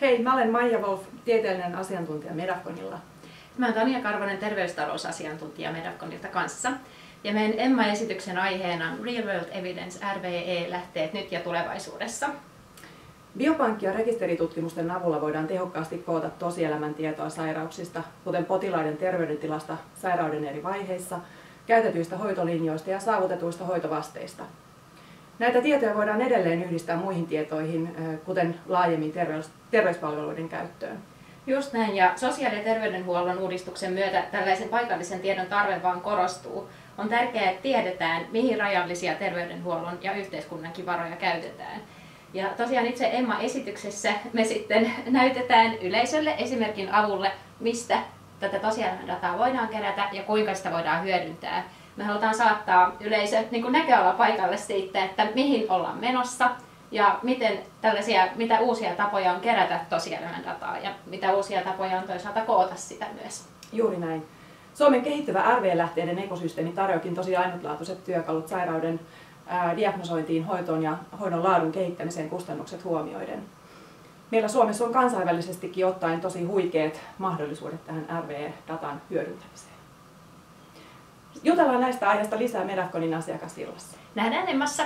Hei, mä olen Maija Wolf, tieteellinen asiantuntija Medafconilla. Mä olen Tania Karvonen, terveystalousasiantuntija Medafconilta kanssa. Ja meidän EMMA-esityksen aiheena on Real World Evidence, RWE, lähteet nyt ja tulevaisuudessa. Biopankki- ja rekisteritutkimusten avulla voidaan tehokkaasti koota tosielämän tietoa sairauksista, kuten potilaiden terveydentilasta sairauden eri vaiheissa, käytetyistä hoitolinjoista ja saavutetuista hoitovasteista. Näitä tietoja voidaan edelleen yhdistää muihin tietoihin, kuten laajemmin terveyspalveluiden käyttöön. Just näin, ja sosiaali- ja terveydenhuollon uudistuksen myötä tällaisen paikallisen tiedon tarve vaan korostuu. On tärkeää, että tiedetään, mihin rajallisia terveydenhuollon ja yhteiskunnankin varoja käytetään. Ja tosiaan itse EMMA-esityksessä me sitten näytetään yleisölle esimerkin avulle, mistä tätä tosielämän dataa voidaan kerätä ja kuinka sitä voidaan hyödyntää. Me halutaan saattaa yleisö näköala paikalle siitä, että mihin ollaan menossa ja mitä uusia tapoja on kerätä tosielämän dataa ja mitä uusia tapoja on toisaalta koota sitä myös. Juuri näin. Suomen kehittyvä RV-lähteiden ekosysteemi tarjoakin tosi ainutlaatuiset työkalut sairauden diagnosointiin, hoitoon ja hoidon laadun kehittämiseen kustannukset huomioiden. Meillä Suomessa on kansainvälisestikin ottaen tosi huikeat mahdollisuudet tähän RV-datan hyödyntämiseen. Jutellaan näistä aiheista lisää Medafconin asiakasillassa. Nähdään EMMassa!